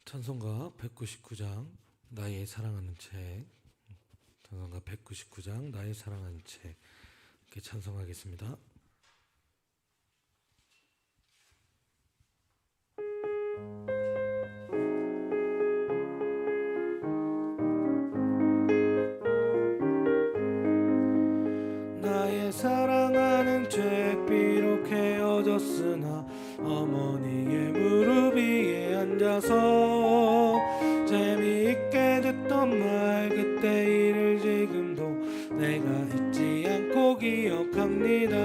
찬송가 199장 나의 사랑하는 책, 찬송가 199장 나의 사랑하는 책 이렇게 찬송하겠습니다. 나의 사랑하는 책 비록 헤어졌으나 어머니의 무릎 위에 앉아서 재미있게 듣던 말 그때 일을 지금도 내가 잊지 않고 기억합니다.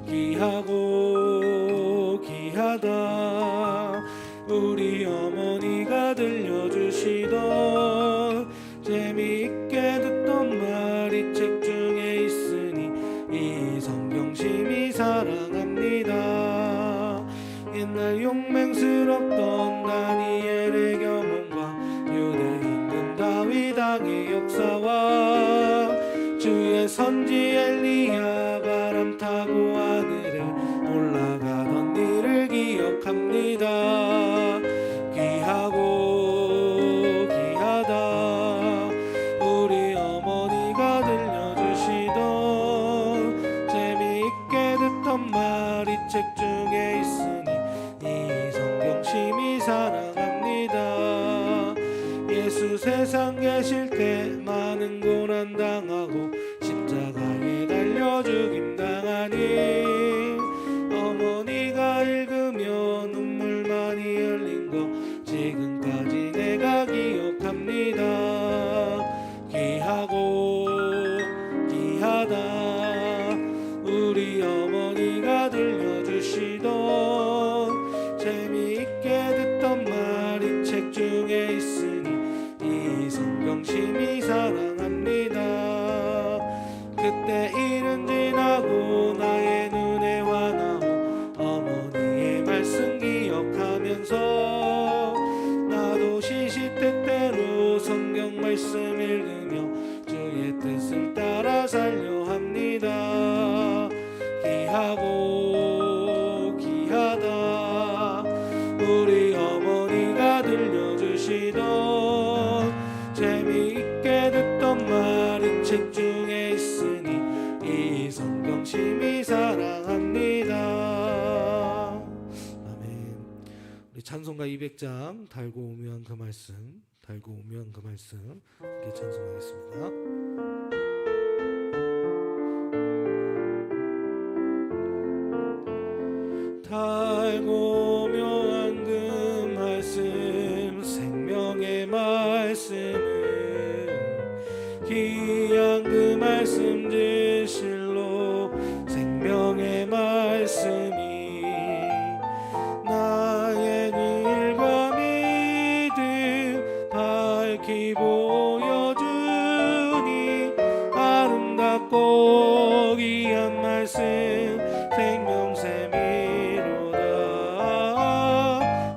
귀하고 귀하다 우리 어머니가 들려주시던 재미있게 듣던 말이 책 중에 있으니 이 성경 심히 사랑합니다. 옛날 용맹스럽던 다니엘의 경험과 유대 임금 다윗 왕의 역사와 주의 선지 엘리야 바람 타고 하늘에 올라가던 일을 기억합니다. 귀하고 귀하다 우리 어머니가 들려주시던 재미있게 듣던 말이 책 중에 있으니 이 성경 심히 사랑합니다. 예수 세상 계실 때 많은 고난 당하고 십자가에 달려 죽임 당하니 어머니가 읽으며 눈물 많이 흘린 거 지금까지 내가 기억합니다. 귀하고 귀하다 우리 어머니가 들려주시던 재미있게 듣던 말이 책 중에 있으니 이 성경 심히 사랑합니다. 그때 일은 지나고 나의 눈에 환하오 어머니의 말씀 기억하면서 나도 시시때때로 성경 말씀 읽으며 주의 뜻을 따라 살려 합니다. 귀하고 귀하다 우리 어머니가 들려주시던 재미있게 듣던 말이 책 중에 있으니 이 성경 심히 사랑합니다. 아멘. 우리 찬송가 200장 달고 오면 그 말씀, 달고 오면 그 말씀 이렇게 찬송하겠습니다. 달고 오면 그 말씀 생명의 말씀은 귀한 그 말씀 진실로 생명의 말씀이 나의 일과 믿음 밝히 보여주니 아름답고 귀한 말씀 생명샘이로다.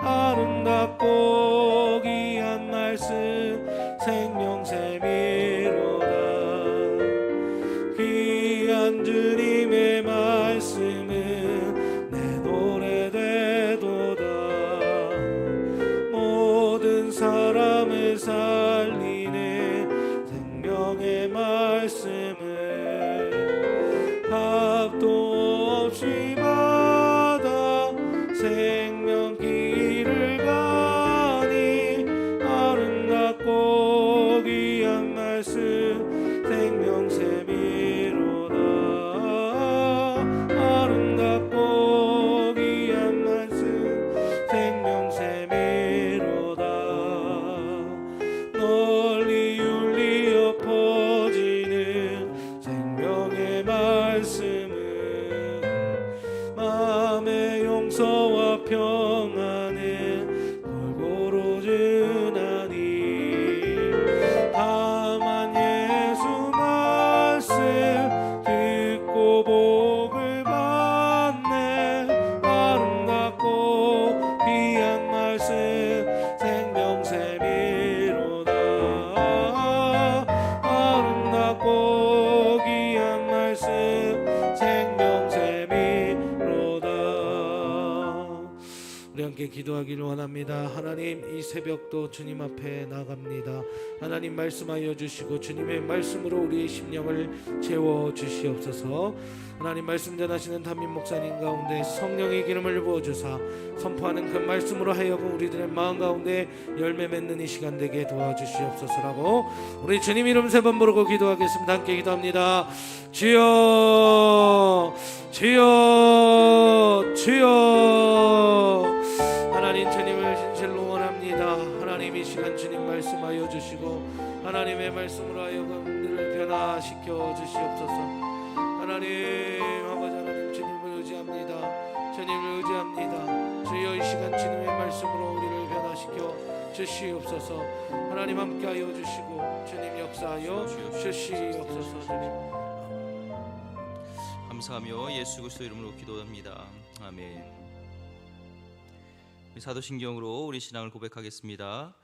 아름답고 귀한 말씀 생명샘이로다. 귀한 주님의 말씀은 내 노래 되도다. 모든 사람을 살리는 생명의 말씀은 값도 없이 받아 생명 길을 가니 아름답고 귀한 말씀 생명샘이로다. 아름답고 귀한 말씀 생명샘이로다. 널리 울리어 퍼지는 생명의 말씀은 마음의 용서와 평안 우리 함께 기도하기를 원합니다. 하나님, 이 새벽도 주님 앞에 나갑니다. 하나님 말씀하여 주시고 주님의 말씀으로 우리의 심령을 채워 주시옵소서. 하나님 말씀 전하시는 담임 목사님 가운데 성령의 기름을 부어주사 선포하는 그 말씀으로 하여금 우리들의 마음 가운데 열매 맺는 이 시간 되게 도와주시옵소서라고 우리 주님 이름 세 번 부르고 기도하겠습니다. 함께 기도합니다. 주여 주여 주여. 하나님, 주님을 진실로 원합니다. 하나님, 이 시간 주님 말씀하여 주시고 하나님의 말씀으로 하여금 우리를 변화시켜 주시옵소서. 하나님, 아버지 하나님, 주님을 의지합니다. 주님을 의지합니다. 주여, 이 시간 주님의 말씀으로 우리를 변화시켜 주시옵소서. 하나님 함께하여 주시고 주님 역사하여 주시옵소서. 주님 감사하며 예수 그리스도 이름으로 기도합니다. 아멘. 사도신경으로 우리 신앙을 고백하겠습니다.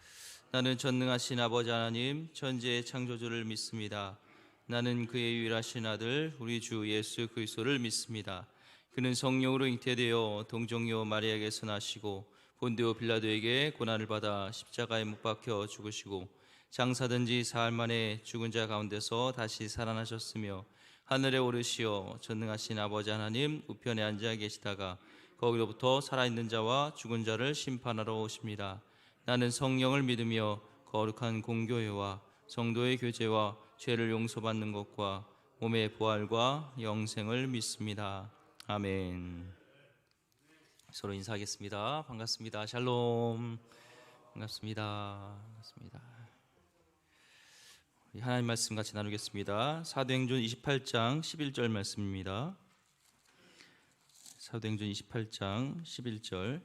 나는 전능하신 아버지 하나님 천지의 창조주를 믿습니다. 나는 그의 유일하신 아들 우리 주 예수 그리스도를 믿습니다. 그는 성령으로 잉태되어 동정녀 마리아에게서 나시고 본디오 빌라도에게 고난을 받아 십자가에 못 박혀 죽으시고 장사된 지 사흘 만에 죽은 자 가운데서 다시 살아나셨으며 하늘에 오르시어 전능하신 아버지 하나님 우편에 앉아 계시다가 거기로부터 살아있는 자와 죽은 자를 심판하러 오십니다. 나는 성령을 믿으며 거룩한 공교회와 성도의 교제와 죄를 용서받는 것과 몸의 부활과 영생을 믿습니다. 아멘. 서로 인사하겠습니다. 반갑습니다. 샬롬. 반갑습니다. 반갑습니다. 하나님 말씀 같이 나누겠습니다. 사도행전 28장 11절 말씀입니다. 사도행전 28장 11절.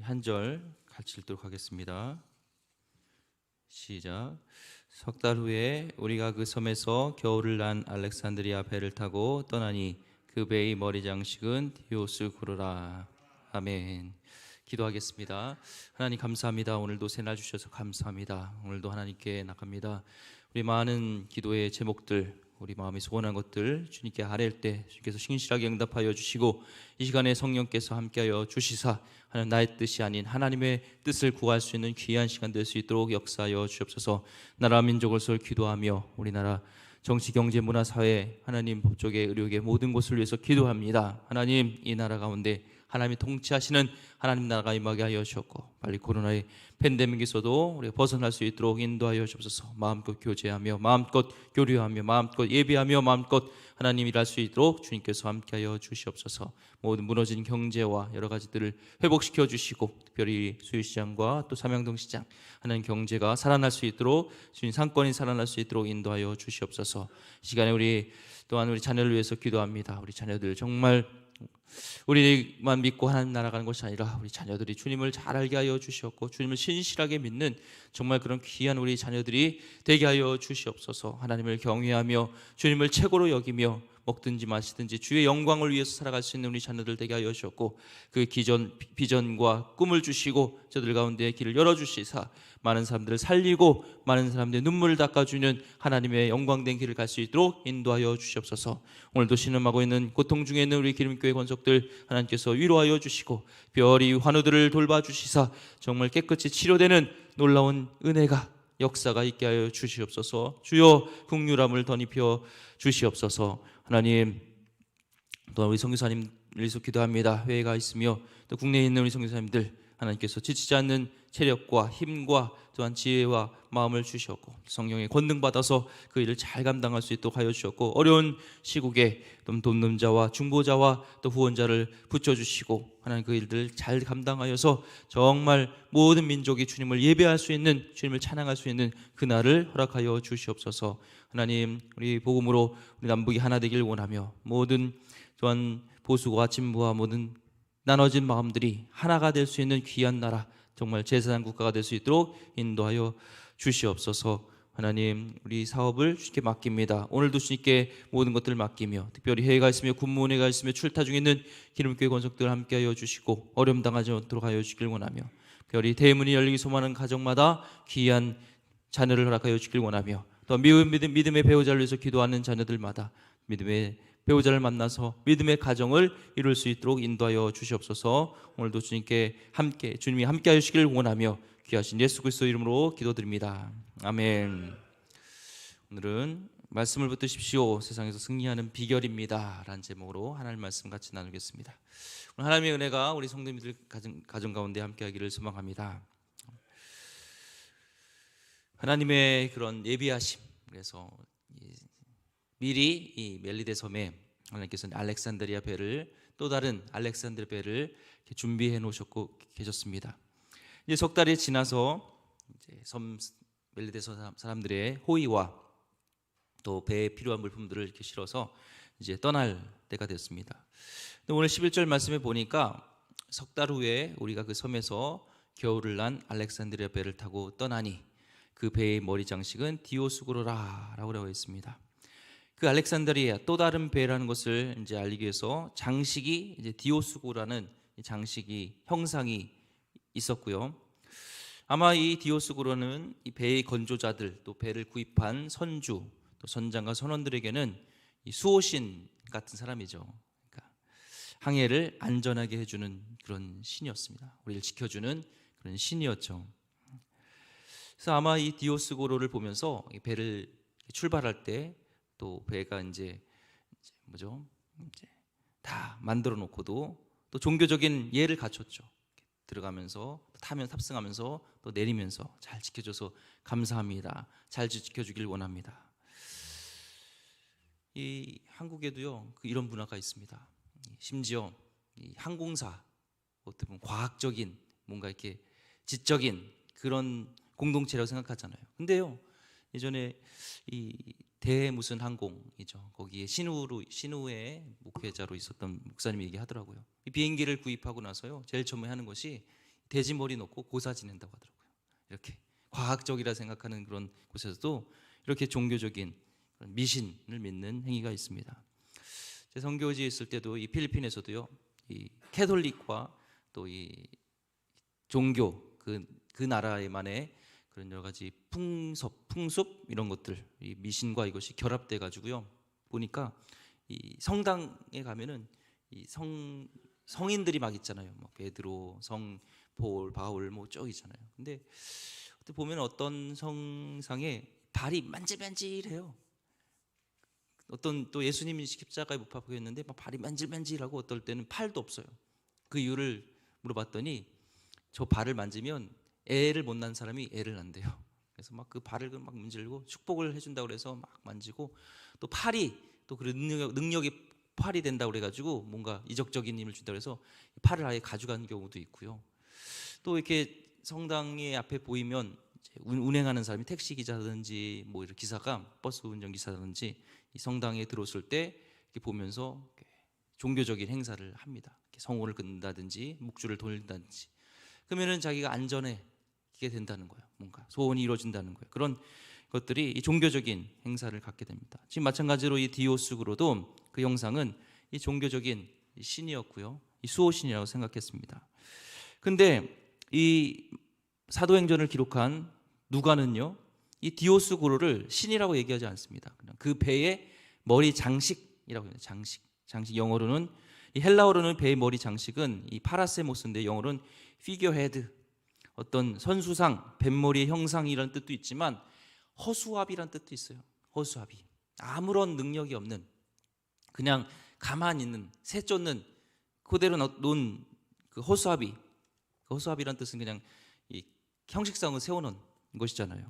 한 절 같이 읽도록 하겠습니다. 시작. 석 달 후에 우리가 그 섬에서 겨울을 난 알렉산드리아 배를 타고 떠나니 그 배의 머리 장식은 디오스쿠르라. 아멘. 기도하겠습니다. 하나님 감사합니다. 오늘도 새날 주셔서 감사합니다. 오늘도 하나님께 나갑니다. 우리 많은 기도의 제목들, 우리 마음에 소원한 것들 주님께 아뢰일 때 주님께서 신실하게 응답하여 주시고 이 시간에 성령께서 함께하여 주시사 하는 나의 뜻이 아닌 하나님의 뜻을 구할 수 있는 귀한 시간 될 수 있도록 역사하여 주옵소서. 나라 민족을 설 기도하며 우리나라 정치, 경제, 문화, 사회, 하나님 법조계, 의료계 모든 곳을 위해서 기도합니다. 하나님, 이 나라 가운데 하나님이 통치하시는 하나님 나라가 임하게 하여 주셨고 빨리 코로나의 팬데믹에서도 우리가 벗어날 수 있도록 인도하여 주옵소서. 마음껏 교제하며 마음껏 교류하며 마음껏 예배하며 마음껏 하나님 일할 수 있도록 주님께서 함께하여 주시옵소서. 모든 무너진 경제와 여러 가지들을 회복시켜 주시고 특별히 수유시장과 또 삼양동 시장 하나님 경제가 살아날 수 있도록 주님 상권이 살아날 수 있도록 인도하여 주시옵소서. 이 시간에 우리 또한 우리 자녀를 위해서 기도합니다. 우리 자녀들 정말 우리만 믿고 하나님 나아가는 것이 아니라 우리 자녀들이 주님을 잘 알게 하여 주시옵고 주님을 신실하게 믿는 정말 그런 귀한 우리 자녀들이 되게 하여 주시옵소서. 하나님을 경외하며 주님을 최고로 여기며 먹든지 마시든지 주의 영광을 위해서 살아갈 수 있는 우리 자녀들 되게 하여 주셨고 그 비전과 꿈을 주시고 저들 가운데 길을 열어주시사 많은 사람들을 살리고 많은 사람들의 눈물을 닦아주는 하나님의 영광된 길을 갈 수 있도록 인도하여 주시옵소서. 오늘도 신음하고 있는 고통 중에 있는 우리 기름교회 권속들 하나님께서 위로하여 주시고 별이 환우들을 돌봐주시사 정말 깨끗이 치료되는 놀라운 은혜가 역사가 있게 하여 주시옵소서. 주여 긍휼함을 덧입혀 주시옵소서. 하나님 또 우리 선교사님 위해서 기도합니다. 회의가 있으며 또 국내에 있는 우리 선교사님들 하나님께서 지치지 않는 체력과 힘과 또한 지혜와 마음을 주셨고 성령의 권능 받아서 그 일을 잘 감당할 수 있도록 하여 주셨고 어려운 시국에 돕는 자와 중보자와 또 후원자를 붙여주시고 하나님 그 일들을 잘 감당하여서 정말 모든 민족이 주님을 예배할 수 있는 주님을 찬양할 수 있는 그날을 허락하여 주시옵소서. 하나님 우리 복음으로 우리 남북이 하나 되길 원하며 모든 또한 보수와 진보와 모든 나눠진 마음들이 하나가 될 수 있는 귀한 나라 정말 제사장 국가가 될 수 있도록 인도하여 주시옵소서. 하나님 우리 사업을 주님께 맡깁니다. 오늘도 주님께 모든 것들을 맡기며 특별히 해외가 있으며 군무원회가 있으며 출타 중에 있는 기름교회 권속들 함께하여 주시고 어려움 당하지 않도록 하여 주시길 원하며 별이 대문이 열리기 소망하는 가정마다 귀한 자녀를 허락하여 주길 원하며, 또 믿음의 배우자를 위해서 기도하는 자녀들마다 믿음의 배우자를 만나서 믿음의 가정을 이룰 수 있도록 인도하여 주시옵소서. 오늘도 주님이 함께 하시길 원하며 귀하신 예수 그리스도 이름으로 기도드립니다. 아멘. 오늘은 말씀을 붙드십시오, 세상에서 승리하는 비결입니다 라는 제목으로 하나님 말씀 같이 나누겠습니다. 오늘 하나님의 은혜가 우리 성도님들 가정 가운데 함께 하기를 소망합니다. 하나님의 그런 예비하심, 그래서 미리 이 멜리데 섬에 하나님께서는 알렉산드리아 배를, 또 다른 알렉산드리아 배를 준비해 놓으셨고 계셨습니다. 이제 석 달이 지나서 이제 섬 멜리데 사람들의 호의와 또 배에 필요한 물품들을 이렇게 실어서 이제 떠날 때가 됐습니다. 오늘 11절 말씀에 보니까 석 달 후에 우리가 그 섬에서 겨울을 난 알렉산드리아 배를 타고 떠나니 그 배의 머리 장식은 디오스구로라라고 되어 있습니다. 그 알렉산드리아, 또 다른 배라는 것을 이제 알리기 위해서 장식이 이제 디오스구라는 장식이 형상이 있었고요. 아마 이 디오스구로는 이 배의 건조자들, 또 배를 구입한 선주, 또 선장과 선원들에게는 이 수호신 같은 사람이죠. 그러니까 항해를 안전하게 해주는 그런 신이었습니다. 우리를 지켜주는 그런 신이었죠. 그래서 아마 이 디오스고로를 보면서 이 배를 출발할 때 또 배가 이제 다 만들어 놓고도 또 종교적인 예를 갖췄죠. 들어가면서 타면 탑승하면서 또 내리면서 잘 지켜줘서 감사합니다. 잘 지켜주길 원합니다. 이 한국에도요 이런 문화가 있습니다. 심지어 이 항공사, 어떻게 보면 과학적인 뭔가 이렇게 지적인 그런 공동체라고 생각하잖아요. 근데요 예전에 이 무슨 항공이죠. 거기에 신우의 목회자로 있었던 목사님이 얘기하더라고요. 이 비행기를 구입하고 나서요 제일 처음에 하는 것이 돼지머리 넣고 고사 지낸다고 하더라고요. 이렇게 과학적이라 생각하는 그런 곳에서도 이렇게 종교적인 미신을 믿는 행위가 있습니다. 제 선교지에 있을 때도 이 필리핀에서도요 이 캐톨릭과 또 이 종교 그 나라에만의 그런 여러 가지 풍습 이런 것들, 이 미신과 이것이 결합돼 가지고요 보니까 이 성당에 가면은 이 성인들이 막 있잖아요. 뭐 베드로, 성 폴, 바울 뭐 쭉 있잖아요. 근데 보면 어떤 성상에 발이 만질만질해요. 어떤 또 예수님이 십자가에 못 박혀 있는데 막 발이 만질만질하고 어떨 때는 팔도 없어요. 그 이유를 물어봤더니 저 발을 만지면 애를 못 낳은 사람이 애를 낳는데요. 그래서 막 그 발을 막 문질고 축복을 해준다고 그래서 막 만지고, 또 팔이 또 그 능력이 팔이 된다고 그래가지고 뭔가 이적적인 힘을 준다고 해서 팔을 아예 가져간 경우도 있고요. 또 이렇게 성당의 앞에 보이면 운행하는 사람이 택시 기자든지 뭐 이런 기사가 버스 운전 기사든지 이 성당에 들어왔을 때 이렇게 보면서 종교적인 행사를 합니다. 성호를 끊는다든지 목줄을 돌린다든지, 그러면은 자기가 안전해 게 된다는 거예요. 뭔가 소원이 이루어진다는 거예요. 그런 것들이 이 종교적인 행사를 갖게 됩니다. 지금 마찬가지로 이 디오스구로도 그 형상은 이 종교적인 신이었고요, 이 수호신이라고 생각했습니다. 근데 이 사도행전을 기록한 누가는요 이 디오스구로를 신이라고 얘기하지 않습니다. 그냥 그 배의 머리 장식이라고 해요. 장식 영어로는, 이 헬라어로는 배의 머리 장식은 이 파라세모스인데 영어로는 피겨헤드, 어떤 선수상, 뱃머리의 형상이라는 뜻도 있지만 허수아비라는 뜻도 있어요. 허수아비, 아무런 능력이 없는, 그냥 가만히 있는, 새 쫓는, 그대로 놓은 그 허수아비. 그 허수아비라는 뜻은 그냥 이 형식상을 세워놓은 것이잖아요.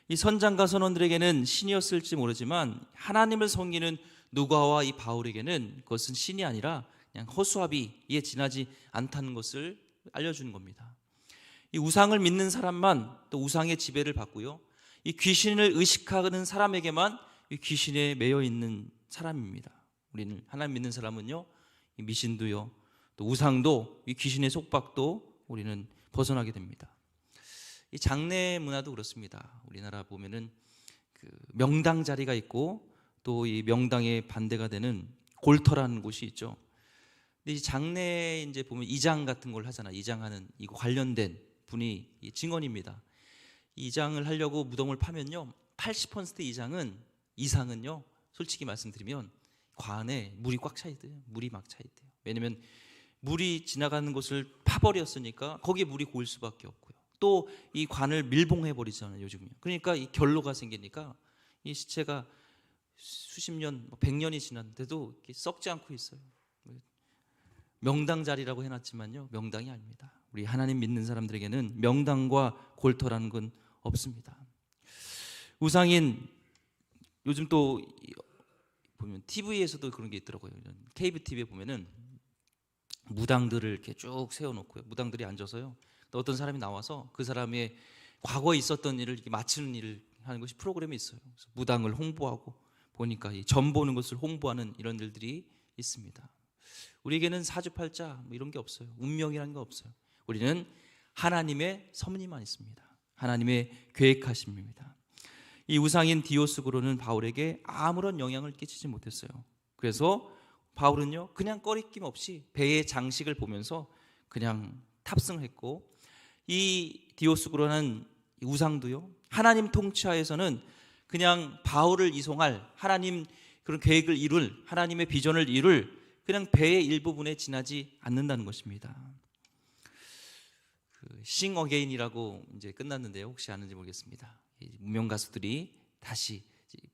이 선장과 선원들에게는 신이었을지 모르지만 하나님을 섬기는 누가와 이 바울에게는 그것은 신이 아니라 그냥 허수아비에 지나지 않다는 것을 알려주는 겁니다. 이 우상을 믿는 사람만 또 우상의 지배를 받고요, 이 귀신을 의식하는 사람에게만 이 귀신에 매여 있는 사람입니다. 우리는 하나님 믿는 사람은요 이 미신도요 또 우상도 이 귀신의 속박도 우리는 벗어나게 됩니다. 이 장례 문화도 그렇습니다. 우리나라 보면은 그 명당 자리가 있고 또 이 명당에 반대가 되는 골터라는 곳이 있죠. 근데 이 장례 이제 보면 이장 같은 걸 하잖아. 이장하는 이거 관련된 분이 증언입니다. 이장을 하려고 무덤을 파면요, 80% 이상은요, 솔직히 말씀드리면 관에 물이 꽉 차야 돼요. 물이 막 차야 돼요. 왜냐면 물이 지나가는 곳을 파버렸으니까 거기에 물이 고일 수밖에 없고요. 또 이 관을 밀봉해 버리잖아요, 요즘요. 그러니까 이 결로가 생기니까 이 시체가 수십 년, 100년이 지났는데도 이렇게 썩지 않고 있어요. 명당 자리라고 해놨지만요, 명당이 아닙니다. 우리 하나님 믿는 사람들에게는 명당과 골터라는 건 없습니다. 우상인, 요즘 또 보면 TV에서도 그런 게 있더라고요. 케이블 TV에 보면은 무당들을 이렇게 쭉 세워놓고요, 무당들이 앉아서요, 또 어떤 사람이 나와서 그 사람의 과거에 있었던 일을 이렇게 맞히는 일을 하는 것이 프로그램이 있어요. 그래서 무당을 홍보하고 보니까 이 점 보는 것을 홍보하는 이런 일들이 있습니다. 우리에게는 사주팔자 뭐 이런 게 없어요. 운명이라는 게 없어요. 우리는 하나님의 섭리만 있습니다. 하나님의 계획하심입니다. 이 우상인 디오스고로는 바울에게 아무런 영향을 끼치지 못했어요. 그래서 바울은요, 그냥 꺼리낌 없이 배의 장식을 보면서 그냥 탑승했고, 이 디오스고로는 우상도요, 하나님 통치하에서는 그냥 바울을 이송할 하나님 그런 계획을 이룰, 하나님의 비전을 이룰 그냥 배의 일부분에 지나지 않는다는 것입니다. 싱 어게인이라고 이제 끝났는데요, 혹시 아는지 모르겠습니다. 무명 가수들이 다시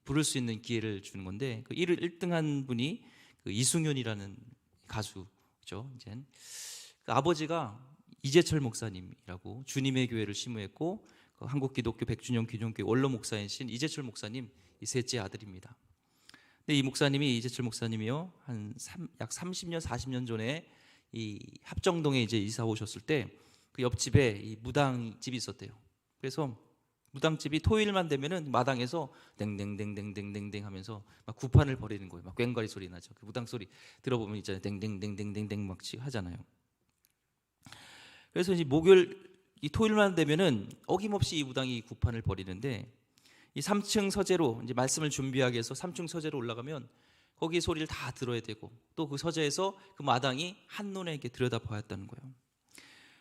부를 수 있는 기회를 주는 건데, 그 1등한 분이 그 이승윤이라는 가수죠. 이제 그 아버지가 이재철 목사님이라고 주님의 교회를 심우했고, 그 한국 기독교 100주년 기념교회 원로 목사이신 이재철 목사님 이 셋째 아들입니다. 근데 이 목사님이, 이재철 목사님이요, 약 30년 40년 전에 이 합정동에 이제 이사 오셨을 때 그 옆집에 이 무당집이 있었대요. 그래서 무당집이 토요일만 되면은 마당에서 댕댕댕댕댕댕댕 하면서 막 구판을 벌이는 거예요. 막 꽹과리 소리 나죠. 그 무당 소리 들어보면 있잖아요. 댕댕댕댕댕댕 막 하잖아요. 그래서 이제 목요일, 이 토요일만 되면은 어김없이 이 무당이 구판을 벌이는데, 이 3층 서재로 이제 말씀을 준비하기 위해서 3층 서재로 올라가면 거기 소리를 다 들어야 되고, 또 그 서재에서 그 마당이 한눈에 이렇게 들여다보았다는 거예요.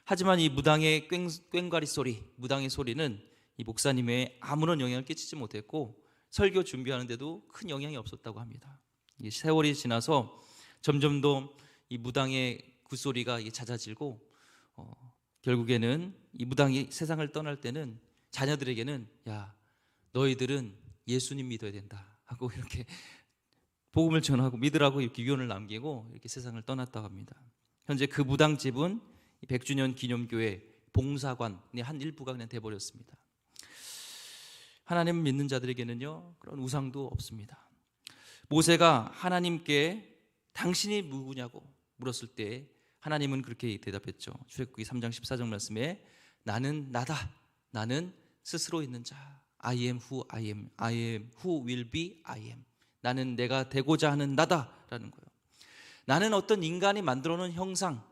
하지만 이 무당의 꽹과리 소리, 무당의 소리는 이 목사님의 아무런 영향을 끼치지 못했고, 설교 준비하는데도 큰 영향이 없었다고 합니다. 세월이 지나서 점점 더 이 무당의 굿소리가 잦아지고, 결국에는 이 무당이 세상을 떠날 때는 자녀들에게는, 야, 너희들은 예수님 믿어야 된다 하고 이렇게 복음을 전하고 믿으라고 이렇게 유언을 남기고 이렇게 세상을 떠났다고 합니다. 현재 그 무당집은 100주년 기념교회 봉사관의 한 일부가 그냥 돼버렸습니다. 하나님 믿는 자들에게는요, 그런 우상도 없습니다. 모세가 하나님께 당신이 누구냐고 물었을 때 하나님은 그렇게 대답했죠. 출애굽기 3장 14절 말씀에 나는 나다, 나는 스스로 있는 자, I am who I am, I am who will be I am. 나는 내가 되고자 하는 나다라는 거예요. 나는 어떤 인간이 만들어 놓은 형상,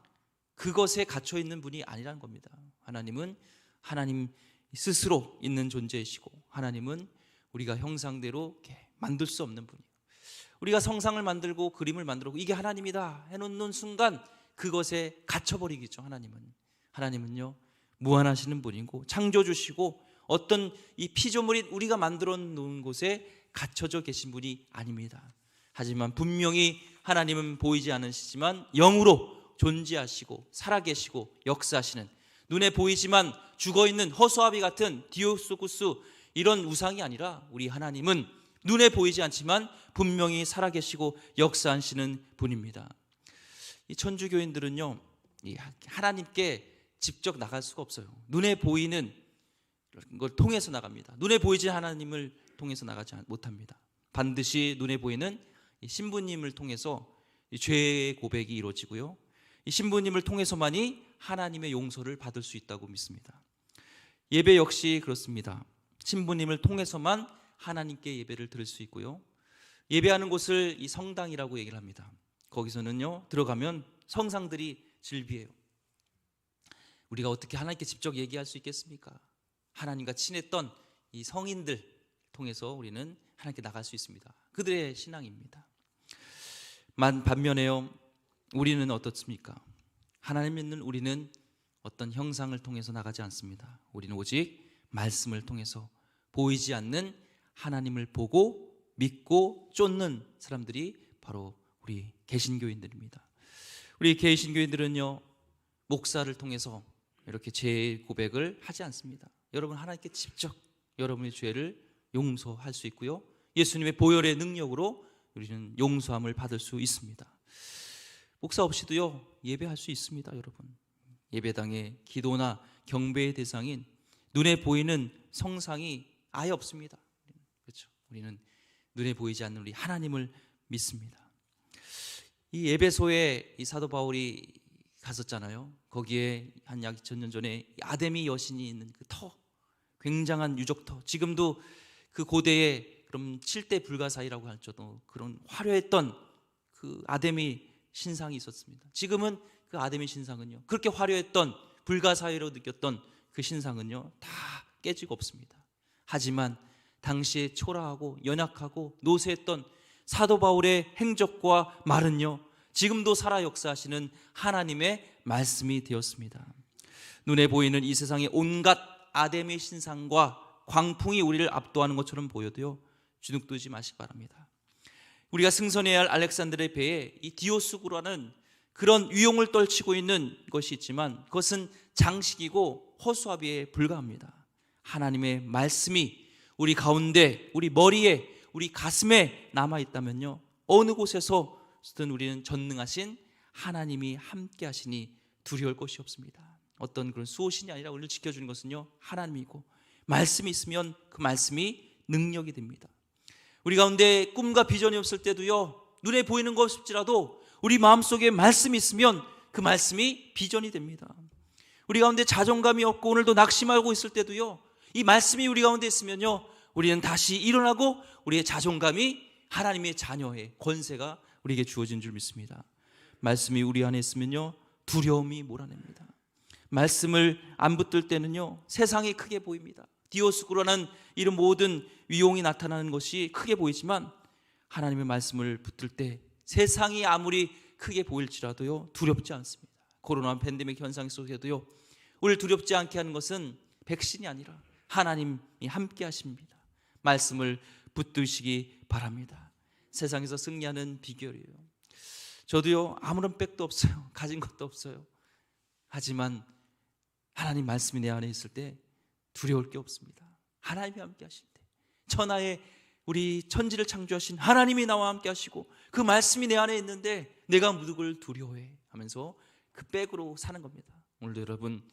그것에 갇혀 있는 분이 아니라는 겁니다. 하나님은 하나님 스스로 있는 존재이시고, 하나님은 우리가 형상대로 이렇게 만들 수 없는 분이에요. 우리가 성상을 만들고 그림을 만들고 이게 하나님이다 해놓는 순간 그것에 갇혀버리겠죠. 하나님은요, 무한하시는 분이고 창조주시고, 어떤 이 피조물이 우리가 만들어 놓은 곳에 갇혀져 계신 분이 아닙니다. 하지만 분명히 하나님은 보이지 않으시지만 영으로 존재하시고 살아계시고 역사하시는, 눈에 보이지만 죽어있는 허수아비 같은 디오스쿠스 이런 우상이 아니라, 우리 하나님은 눈에 보이지 않지만 분명히 살아계시고 역사하시는 분입니다. 이 천주교인들은요, 이 하나님께 직접 나갈 수가 없어요. 눈에 보이는 걸 통해서 나갑니다. 눈에 보이지 하나님을 통해서 나가지 못합니다. 반드시 눈에 보이는 신부님을 통해서 죄의 고백이 이루어지고요, 이 신부님을 통해서만이 하나님의 용서를 받을 수 있다고 믿습니다. 예배 역시 그렇습니다. 신부님을 통해서만 하나님께 예배를 드릴 수 있고요, 예배하는 곳을 이 성당이라고 얘기를 합니다. 거기서는요, 들어가면 성상들이 즐비해요. 우리가 어떻게 하나님께 직접 얘기할 수 있겠습니까? 하나님과 친했던 이 성인들 통해서 우리는 하나님께 나갈 수 있습니다. 그들의 신앙입니다. 반면에요, 우리는 어떻습니까? 하나님 믿는 우리는 어떤 형상을 통해서 나가지 않습니다. 우리는 오직 말씀을 통해서 보이지 않는 하나님을 보고 믿고 쫓는 사람들이 바로 우리 개신교인들입니다. 우리 개신교인들은요, 목사를 통해서 이렇게 죄 고백을 하지 않습니다. 여러분, 하나님께 직접 여러분의 죄를 용서할 수 있고요, 예수님의 보혈의 능력으로 우리는 용서함을 받을 수 있습니다. 목사 없이도요, 예배할 수 있습니다. 여러분, 예배당에 기도나 경배의 대상인 눈에 보이는 성상이 아예 없습니다. 그렇죠? 우리는 눈에 보이지 않는 우리 하나님을 믿습니다. 이 에베소에 이 사도 바울이 갔었잖아요. 거기에 한 약 2000년 전에 아데미 여신이 있는 그 터, 굉장한 유적터, 지금도 그 고대에 그럼 7대 불가사의라고 할지도 그런 화려했던 그 아데미 신상이 있었습니다. 지금은 그 아데미 신상은요, 그렇게 화려했던 불가사의로 느꼈던 그 신상은요, 다 깨지고 없습니다. 하지만 당시에 초라하고 연약하고 노쇠했던 사도 바울의 행적과 말은요, 지금도 살아 역사하시는 하나님의 말씀이 되었습니다. 눈에 보이는 이 세상의 온갖 아데미 신상과 광풍이 우리를 압도하는 것처럼 보여도요, 주눅들지 마시기 바랍니다. 우리가 승선해야 할 알렉산드르의 배에 이 디오스구라는 그런 위용을 떨치고 있는 것이 있지만 그것은 장식이고 허수아비에 불과합니다. 하나님의 말씀이 우리 가운데, 우리 머리에, 우리 가슴에 남아있다면요, 어느 곳에서든 우리는 전능하신 하나님이 함께 하시니 두려울 것이 없습니다. 어떤 그런 수호신이 아니라 우리를 지켜주는 것은요, 하나님이고, 말씀이 있으면 그 말씀이 능력이 됩니다. 우리 가운데 꿈과 비전이 없을 때도요, 눈에 보이는 것 없을지라도 우리 마음속에 말씀이 있으면 그 말씀이 비전이 됩니다. 우리 가운데 자존감이 없고 오늘도 낙심하고 있을 때도요, 이 말씀이 우리 가운데 있으면요, 우리는 다시 일어나고 우리의 자존감이 하나님의 자녀의 권세가 우리에게 주어진 줄 믿습니다. 말씀이 우리 안에 있으면요, 두려움이 몰아냅니다. 말씀을 안 붙들 때는요, 세상이 크게 보입니다. 디오스구라는 이런 모든 위용이 나타나는 것이 크게 보이지만 하나님의 말씀을 붙들 때 세상이 아무리 크게 보일지라도요, 두렵지 않습니다. 코로나 팬데믹 현상 속에도요, 우리를 두렵지 않게 하는 것은 백신이 아니라 하나님이 함께 하십니다. 말씀을 붙드시기 바랍니다. 세상에서 승리하는 비결이에요. 저도요, 아무런 백도 없어요. 가진 것도 없어요. 하지만 하나님 말씀이 내 안에 있을 때 두려울 게 없습니다. 하나님이 함께 하실 때, 천하의 우리 천지를 창조하신 하나님이 나와 함께 하시고 그 말씀이 내 안에 있는데 내가 누구를 두려워해 하면서 그 백으로 사는 겁니다. 오늘도 여러분,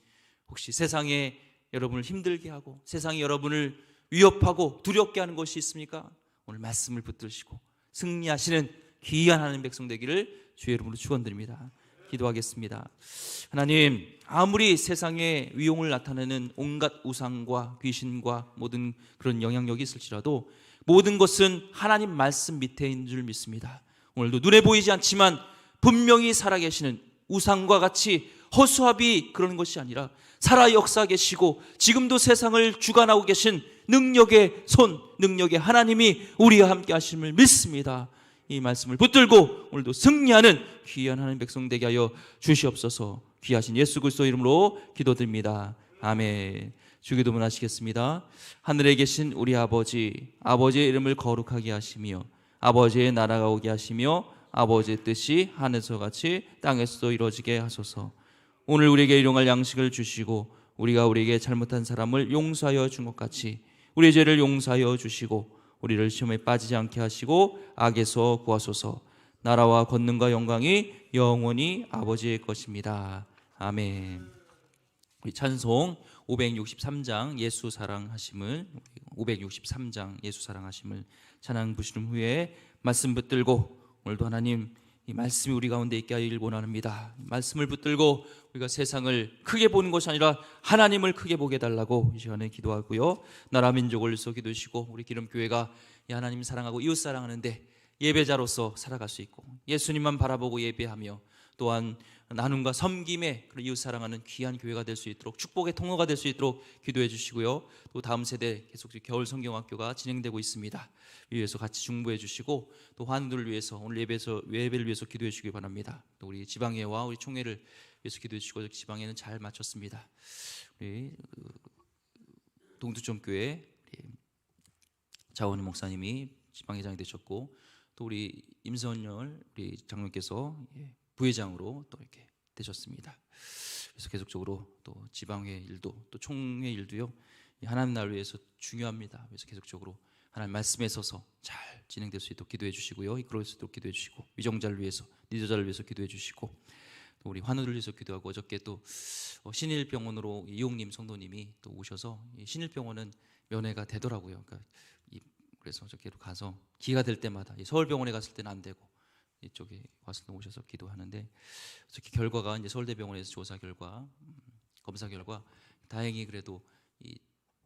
혹시 세상에 여러분을 힘들게 하고 세상이 여러분을 위협하고 두렵게 하는 것이 있습니까? 오늘 말씀을 붙드시고 승리하시는 귀한 하나님 백성 되기를 주의 이름으로 축원드립니다. 기도하겠습니다. 하나님, 아무리 세상에 위용을 나타내는 온갖 우상과 귀신과 모든 그런 영향력이 있을지라도 모든 것은 하나님 말씀 밑에 있는 줄 믿습니다. 오늘도 눈에 보이지 않지만 분명히 살아계시는 우상과 같이 허수아비 그러는 것이 아니라 살아 역사 계시고 지금도 세상을 주관하고 계신 능력의 손, 능력의 하나님이 우리와 함께 하심을 믿습니다. 이 말씀을 붙들고 오늘도 승리하는 귀한 하나님 백성 되게 하여 주시옵소서. 귀하신 예수 그리스도 이름으로 기도드립니다. 아멘. 주기도문 하시겠습니다. 하늘에 계신 우리 아버지, 아버지의 이름을 거룩하게 하시며 아버지의 나라가 오게 하시며 아버지의 뜻이 하늘에서 같이 땅에서도 이루어지게 하소서. 오늘 우리에게 일용할 양식을 주시고 우리가 우리에게 잘못한 사람을 용서하여 준 것 같이 우리의 죄를 용서하여 주시고 우리를 시험에 빠지지 않게 하시고 악에서 구하소서. 나라와 권능과 영광이 영원히 아버지의 것입니다. 아멘. 우리 찬송 563장 예수 사랑하심을 563장 예수 사랑하심을 찬양 부르신 후에 말씀 붙들고 오늘도 하나님 이 말씀이 우리 가운데 있게 하길 원합니다. 말씀을 붙들고 우리가 세상을 크게 보는 것이 아니라 하나님을 크게 보게 해달라고 이 시간에 기도하고요. 나라 민족을 위해서 기도하시고 우리 기름교회가 하나님 사랑하고 이웃 사랑하는데 예배자로서 살아갈 수 있고 예수님만 바라보고 예배하며 또한 나눔과 섬김의 그런 이웃 사랑하는 귀한 교회가 될 수 있도록 축복의 통로가 될 수 있도록 기도해 주시고요. 또 다음 세대 계속 겨울 성경학교가 진행되고 있습니다. 위해서 같이 중보해 주시고 또 환우들을 위해서 오늘 예배를 위해서 기도해 주시기 바랍니다. 또 우리 지방회와 우리 총회를 위해서 기도해 주시고 지방회는 잘 마쳤습니다. 우리 동두점교회 자원희 목사님이 지방회장이 되셨고 또 우리 임선열 우리 장로께서 부회장으로 또 이렇게 되셨습니다. 그래서 계속적으로 또 지방회 일도 또 총회 일도요 하나님 나라를 위해서 중요합니다. 그래서 계속적으로 하나님 말씀에 서서 잘 진행될 수 있도록 기도해 주시고요. 이끌어 수 있도록 기도해 주시고 위정자를 위해서 리더자를 위해서 기도해 주시고 또 우리 환우를 위해서 기도하고 어저께 또 신일병원으로 이용님 성도님이 또 오셔서 신일병원은 면회가 되더라고요. 그래서 어저께로 가서 기회가 될 때마다 서울병원에 갔을 때는 안 되고 이쪽에 왔을 때 오셔서 기도하는데 어저께 결과가 이제 서울대병원에서 조사 결과 검사 결과 다행히 그래도 이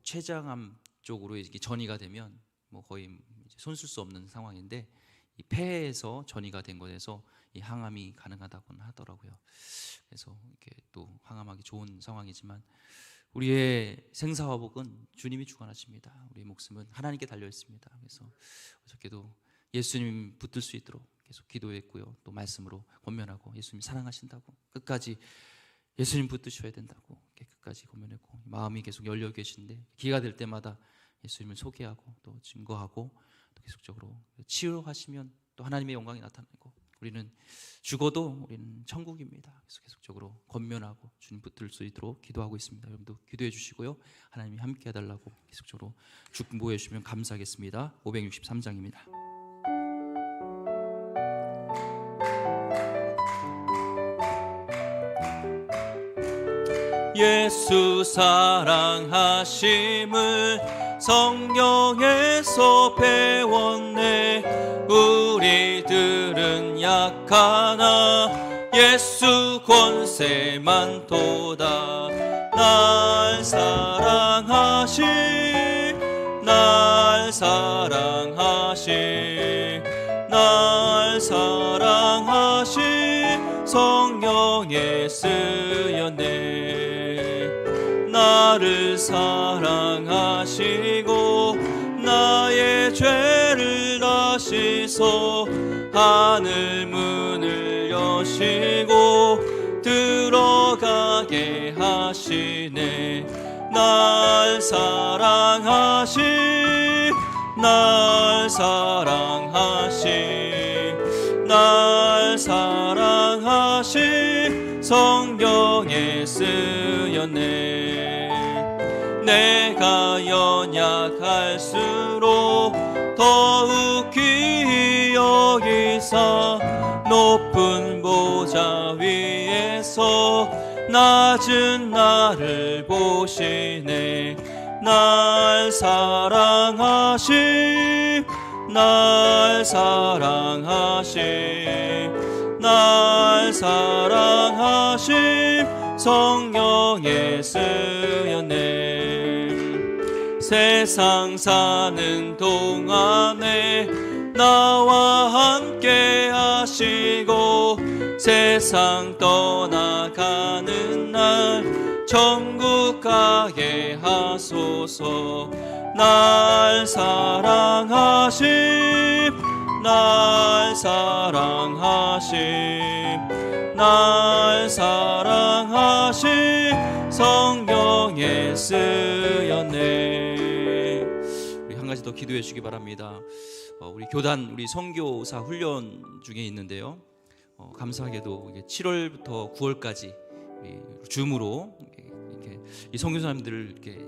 췌장암 쪽으로 이렇게 전이가 되면 뭐 거의 손쓸 수 없는 상황인데 이 폐에서 전이가 된 것에서 이 항암이 가능하다고는 하더라고요. 그래서 이렇게 또 항암하기 좋은 상황이지만 우리의 생사화복은 주님이 주관하십니다. 우리의 목숨은 하나님께 달려 있습니다. 그래서 어저께도 예수님 붙들 수 있도록 계속 기도했고요. 또 말씀으로 권면하고 예수님 사랑하신다고 끝까지 예수님 붙드셔야 된다고 끝까지 권면했고 마음이 계속 열려 계신데 기회가 될 때마다 예수님을 소개하고 또 증거하고 또 계속적으로 치유하시면 또 하나님의 영광이 나타나고 우리는 죽어도 우리는 천국입니다. 그래서 계속적으로 권면하고 주님 붙들 수 있도록 기도하고 있습니다. 여러분도 기도해 주시고요. 하나님이 함께 해달라고 계속적으로 중보해 주시면 감사하겠습니다. 563장입니다. 예수 사랑하심을 성경에서 배웠네. 우리들은 약하나 예수 권세 많도다. 날 사랑하시 날 사랑하시 날 사랑하시 성령에 쓰였네. 나를 사랑하시고 나의 죄를 다시소 하늘 문을 여시고 들어가게 하시네. 날 사랑하시 날 사랑하시 날 사랑하시 성경에 쓰였네. 내가 연약할수록 더욱 귀히 여기사 높은 보좌 위에서 낮은 나를 보시네. 날 사랑하시 날 사랑하시 날 사랑하시 성령에 쓰였네. 세상 사는 동안에 나와 함께 하시고 세상 떠나가는 날 천국 가게 하소서. 날 사랑하심 날 사랑하심 날 사랑하심 성경에 쓰였네. 우리 한 가지 더 기도해 주시기 바랍니다. 우리 교단 우리 선교사 훈련 중에 있는데요. 감사하게도 7월부터 9월까지 줌으로 이렇게 이 선교사님들을 이렇게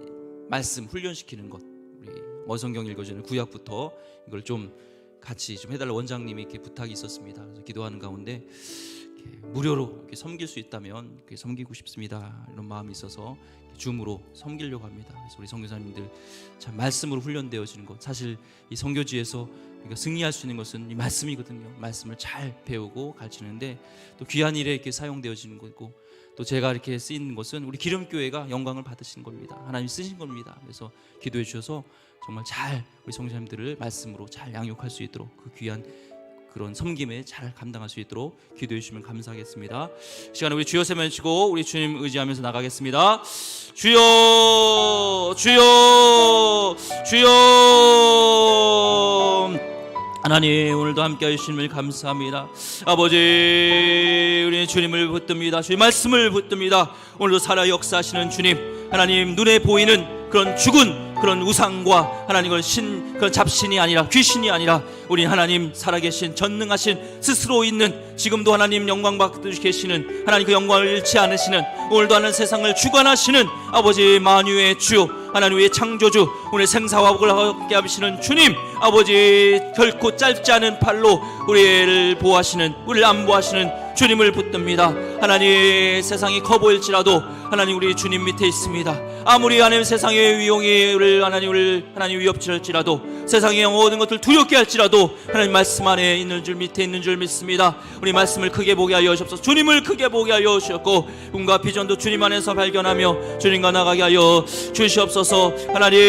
말씀 훈련시키는 것, 우리 어성경 읽어주는 구약부터 이걸 좀 같이 좀 해달라 원장님이 이렇게 부탁이 있었습니다. 그래서 기도하는 가운데 이렇게 무료로 이렇게 섬길 수 있다면 이렇게 섬기고 싶습니다. 이런 마음이 있어서 줌으로 섬기려고 합니다. 그래서 우리 선교사님들 참 말씀으로 훈련되어지는 것, 사실 이 선교지에서 우리가 승리할 수 있는 것은 이 말씀이거든요. 말씀을 잘 배우고 가르치는데 또 귀한 일에 이렇게 사용되어지는 거고, 또 제가 이렇게 쓰이는 것은 우리 기름교회가 영광을 받으시는 겁니다. 하나님 쓰신 겁니다. 그래서 기도해 주셔서 정말 잘 우리 성도님들을 말씀으로 잘 양육할 수 있도록 그 귀한 그런 섬김에 잘 감당할 수 있도록 기도해 주시면 감사하겠습니다. 시간에 우리 주여 세면치고 우리 주님 의지하면서 나가겠습니다. 주여 주여 주여. 하나님, 오늘도 함께해 주심을 감사합니다. 아버지, 우리 주님을 붙듭니다. 주의 말씀을 붙듭니다. 오늘도 살아 역사하시는 주님, 하나님, 눈에 보이는 그런 죽은 그런 우상과 하나님 그런 잡신이 아니라, 귀신이 아니라 우리 하나님 살아계신 전능하신 스스로 있는, 지금도 하나님 영광 받고 계시는 하나님, 그 영광을 잃지 않으시는, 오늘도 하는 세상을 주관하시는 아버지 만유의 주, 하나님의 창조주, 오늘 생사와 복을 함께 하시는 주님, 아버지, 결코 짧지 않은 팔로 우리를 보호하시는, 우리를 안보하시는 주님을 붙듭니다. 하나님, 세상이 커 보일지라도 하나님 우리 주님 밑에 있습니다. 아무리 하나님 세상의 위용이 우리를 하나님 위협질할지라도, 세상의 모든 것들 두렵게 할지라도 하나님 말씀 안에 있는 줄, 밑에 있는 줄 믿습니다. 우리 말씀을 크게 보게 하여 주옵소서. 주님을 크게 보게 하여 주셨고, 꿈과 비전도 주님 안에서 발견하며 주님과 나가게 하여 주시옵소서. 하나님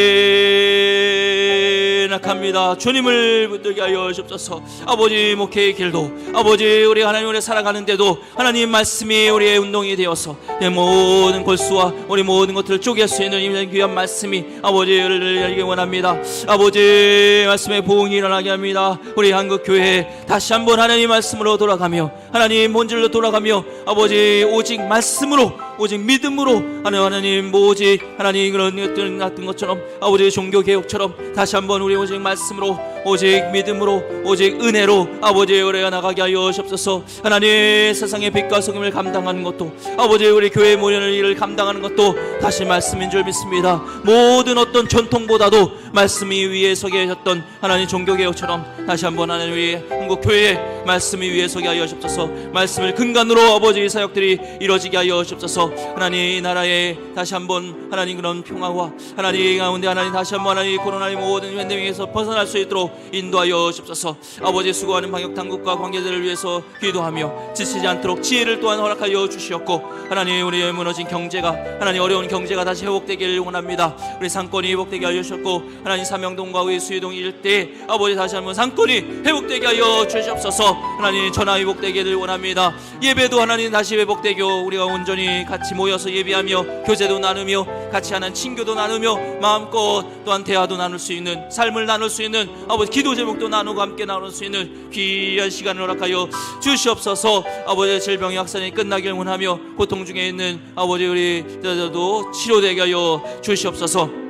낙합니다. 주님을 붙들게 하여 주옵소서. 아버지, 목회의 길도, 아버지, 우리 하나님 우리 살아가는데도 하나님 말씀이 우리의 운동이 되어서 내 모든 골수와 우리 모든 것들을 쪼갤 수 있는 이 귀한 말씀이 아버지를 열기 원합니다. 아버지, 말씀의 보응이 일어나게 합니다. 우리 한국교회 다시 한번 하나님 말씀으로 돌아가며, 하나님 본질로 돌아가며, 아버지, 오직 말씀으로, 오직 믿음으로, 하나님 오직 하나님 그런 것들 같은 것처럼, 아버지 종교개혁처럼 다시 한번 우리 오직 말씀으로, 오직 믿음으로, 오직 은혜로 아버지 우리가 나가게 하여 주옵소서. 하나님, 세상의 빛과 소금을 감당하는 것도, 아버지 우리 교회 모련의 일을 감당하는 것도 다시 말씀인 줄 믿습니다. 모든 어떤 전통보다도 말씀이 위에 서게 하셨던 하나님 종교개혁처럼 다시 한번 하나님 우리 한국교회에 말씀이 위에 서게 하여 주옵소서. 말씀을 근간으로 아버지 사역들이 이루어지게 하여 주옵소서. 하나님, 이 나라에 다시 한번 하나님 그런 평화와 하나님 가운데 하나님 다시 한번 하나님 코로나의 모든 팬데믹에서 벗어날 수 있도록 인도하여 주옵소서. 아버지, 수고하는 방역당국과 관계자들을 위해서 기도하며 지치지 않도록 지혜를 또한 허락하여 주시옵고, 하나님 우리의 무너진 경제가, 하나님 어려운 경제가 다시 회복되기를 원합니다. 우리 상권이 회복되게 하여 주셨고, 하나님 삼명동과 우리 수유동 일대에 아버지 다시 한번 상권이 회복되게 하여 주시옵소서. 하나님 전화 회복되기를 원합니다. 예배도 하나님 다시 회복되고, 우리가 온전히 같이 모여서 예배하며 교제도 나누며 같이 하는 친교도 나누며 마음껏 또한 대화도 나눌 수 있는, 삶을 나눌 수 있는, 아버지 기도 제목도 나누고 함께 나눌 수 있는 귀한 시간을 허락하여 주시옵소서. 아버지, 질병의 확산이 끝나길 원하며 고통 중에 있는 아버지 우리들도 치료되게 하여 주시옵소서.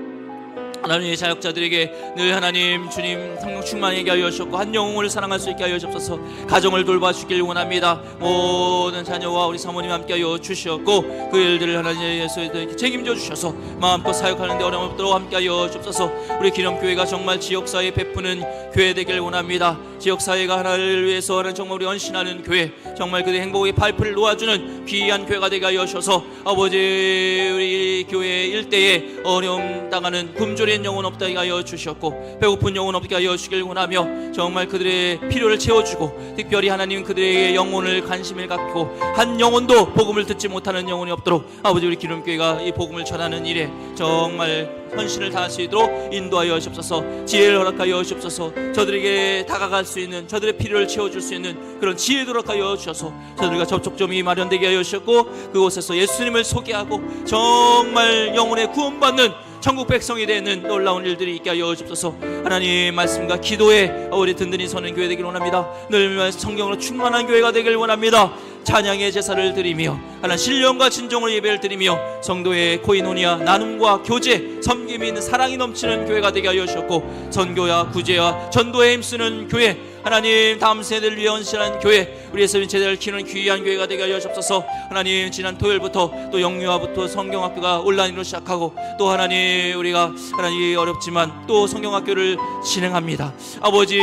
하나님의 자역자들에게 늘 하나님 주님 성령 충만하게 하여 주셨고, 한 영혼을 사랑할 수 있게 하여 주옵소서. 가정을 돌봐주길 원합니다. 모든 자녀와 우리 사모님 함께 하여 주시었고, 그 일들을 하나님 예수에 책임져 주셔서 마음껏 사역하는 데 어려움 없도록 함께 하여 주옵소서. 우리 기념교회가 정말 지역사회에 베푸는 교회 되길 원합니다. 지역사회가 하나를 위해서 하는 정말 우리 헌신하는 교회, 정말 그들의 행복의 파이프를 놓아주는 귀한 교회가 되게 하여 주셔서, 아버지 우리 교회 일대에 어려움 당하는 굶주린 영혼 없게 하여 주셨고, 배고픈 영혼 없게 하여 주길 원하며, 정말 그들의 필요를 채워주고, 특별히 하나님 그들의 영혼을 관심을 갖고 한 영혼도 복음을 듣지 못하는 영혼이 없도록 아버지 우리 기름교회가 이 복음을 전하는 일에 정말 헌신을 다할 수 있도록 인도하여 주옵소서. 지혜를 허락하여 주옵소서. 저들에게 다가갈 수 있는, 저들의 필요를 채워줄 수 있는 그런 지혜도 허락하여 주셔서 저들과 접촉점이 마련되게 하여 주셨고, 그곳에서 예수님을 소개하고 정말 영혼의 구원받는 천국 백성이 되는 놀라운 일들이 있게 하여 주옵소서. 하나님 말씀과 기도에 우리 든든히 서는 교회 되길 원합니다. 늘 성경으로 충만한 교회가 되길 원합니다. 찬양의 제사를 드리며 하나님 신령과 진정으로 예배를 드리며 성도의 코이노니아, 나눔과 교제, 섬김이 있는 사랑이 넘치는 교회가 되게 하여 주셨고, 선교와 구제와 전도에 힘쓰는 교회, 하나님 다음 세대를 위해 헌신하는 교회, 우리 예수님 제자를 키우는 귀한 교회가 되게 하여 주옵소서. 하나님 지난 토요일부터 또 영유아부터 성경학교가 온라인으로 시작하고, 또 하나님 우리가 하나님 어렵지만 또 성경학교를 진행합니다. 아버지,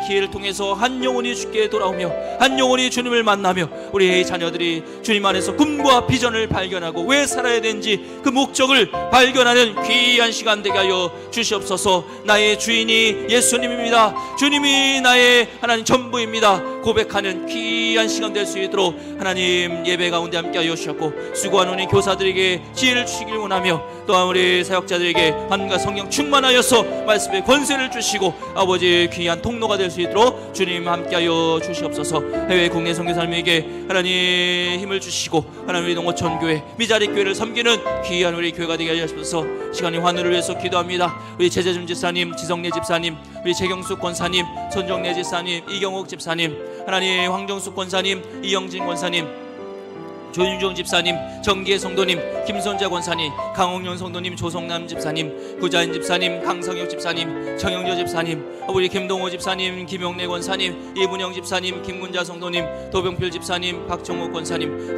기회를 통해서 한 영혼이 주께 돌아오며 한 영혼이 주님을 만나며 우리 자녀들이 주님 안에서 꿈과 비전을 발견하고 왜 살아야 되는지 그 목적을 발견하는 귀한 시간 되게 하여 주시옵소서. 나의 주인이 예수님입니다. 주님이 나의 하나님 전부입니다. 고백하는 귀한 시간 될 수 있도록 하나님 예배 가운데 함께 하여 주셨고, 수고하는 우리 교사들에게 지혜를 주시길 원하며 또한 우리 사역자들에게 하나님과 성령 충만하여서 말씀의 권세를 주시고 아버지 귀한 통로가 될 수 있도록 주님 함께하여 주시옵소서. 해외 국내 선교사님에게 하나님 힘을 주시고 하나님 우리 농어촌 교회 미자리 교회를 섬기는 귀한 우리 교회가 되게 하시옵소서. 시간이 환우를 위해서 기도합니다. 우리 제재준 집사님, 지성래 집사님, 우리 최경숙 권사님, 손정래 집사님, 이경옥 집사님, 하나님 황정숙 권사님, 이영진 권사님, 조윤종 집사님, 정기혜 성도님, 김선자 권사님, 강홍련 성도님, 조성남 집사님, 구자인 집사님, 강성혁 집사님, 정영조 집사님, 우리 김동호 집사님, 김용래 권사님, 이문영 집사님, 김문자 성도님, 도병필 집사님, 박정호 권사님,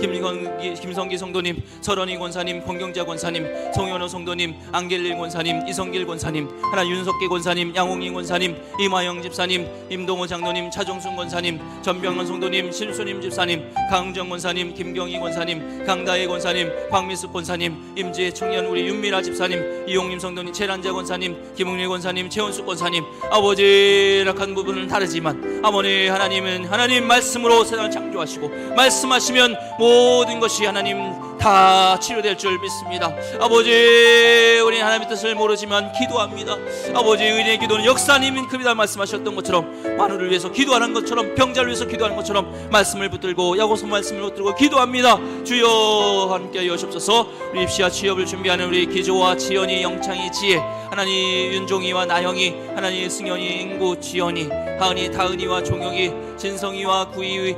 김성기 성도님, 설원희 권사님, 권경자 권사님, 송현호 성도님, 안길릴 권사님, 이성길 권사님, 하나 윤석기 권사님, 양홍희 권사님, 이마영 집사님, 임동호 장로님, 차종순 권사님, 전병헌 성도님, 신수님 집사님, 강정 권사님, 김경희 권사님, 강다혜 권사님, 박미숙 권사님, 임지혜 청년 우리 윤미라 집사님, 이용림 성도님, 최란자 권사님, 김웅리 권사님, 최원숙 권사님, 아버지 약한 부분은 다르지만 아버지 하나님은 하나님 말씀으로 세상을 창조하시고 말씀하시면 모든 것이 하나님 다 치료될 줄 믿습니다. 아버지 우리 하나님의 뜻을 모르지만 기도합니다. 아버지 의인의 기도는 역사님인 크다 말씀하셨던 것처럼 만우를 위해서 기도하는 것처럼 병자를 위해서 기도하는 것처럼 말씀을 붙들고 야고보 말씀을 붙들고 기도합니다. 주여 함께 여시옵소서. 우리 입시와 취업을 준비하는 우리 기조와 지연이, 영창이, 지혜, 하나님 윤종이와 나영이, 하나님 승현이, 인구, 지연이, 하은이, 다은이와 종혁이, 진성이와 구이,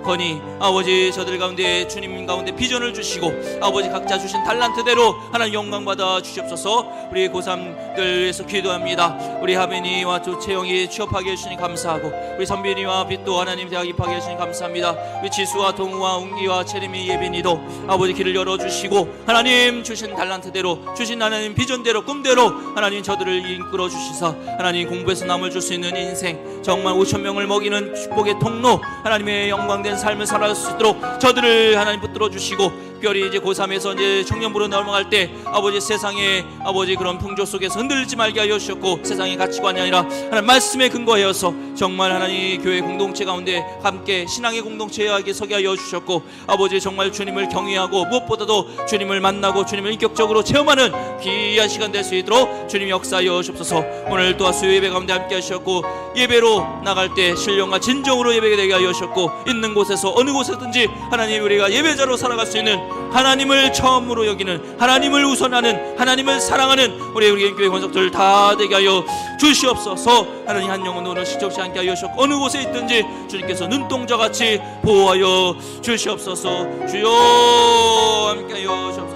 건이 아버지 저들 가운데 주님 가운데 비전을 주시고 아버지 각자 주신 달란트대로 하나님 영광 받아 주시옵소서. 우리 고3들 위해서 기도합니다. 우리 하빈이와 조채영이 취업하게 해주시니 감사하고 우리 선빈이와 빛도 하나님 대학 입학해 주시니 감사합니다. 우리 지수와 동우와 웅기와 채림이 예빈이도 아버지 길을 열어주시고 하나님 주신 달란트대로 주신 하나님 비전대로 꿈대로 하나님 저들을 이끌어 주시사 하나님 공부해서 남을 줄 수 있는 인생 정말 5,000명을 먹이는 축복의 통로 하나님의 영광된 삶을 살아갈 수 있도록 저들을 하나님 붙들어 주시고 특별히 이제 고3에서 이제 청년부로 넘어갈 때 아버지 세상의 아버지 그런 풍조 속에서 흔들리지 말게 하여 주셨고 세상의 가치관이 아니라 하나님 말씀에 근거하여서 정말 하나님 교회 공동체 가운데 함께 신앙의 공동체에 서게 하여 주셨고 아버지 정말 주님을 경외하고 무엇보다도 주님을 만나고 주님을 인격적으로 체험하는 귀한 시간 될 수 있도록 주님 역사하여 주옵소서. 오늘 또한 수요 예배 가운데 함께 하셨고 예배로 나갈 때 신령과 진정으로 예배가 되게 하여 주셨고 있는 곳에서 어느 곳에든지 하나님 우리가 예배자로 살아갈 수 있는 하나님을 처음으로 여기는 하나님을 우선하는 하나님을 사랑하는 우리 교회 권속들 다 되게 하여 주시옵소서. 하나님 한 영혼으로 시적지 않게 하여 주셨고 어느 곳에 있든지 주님께서 눈동자같이 보호하여 주시옵소서. 주여 함께 하여 주옵소서.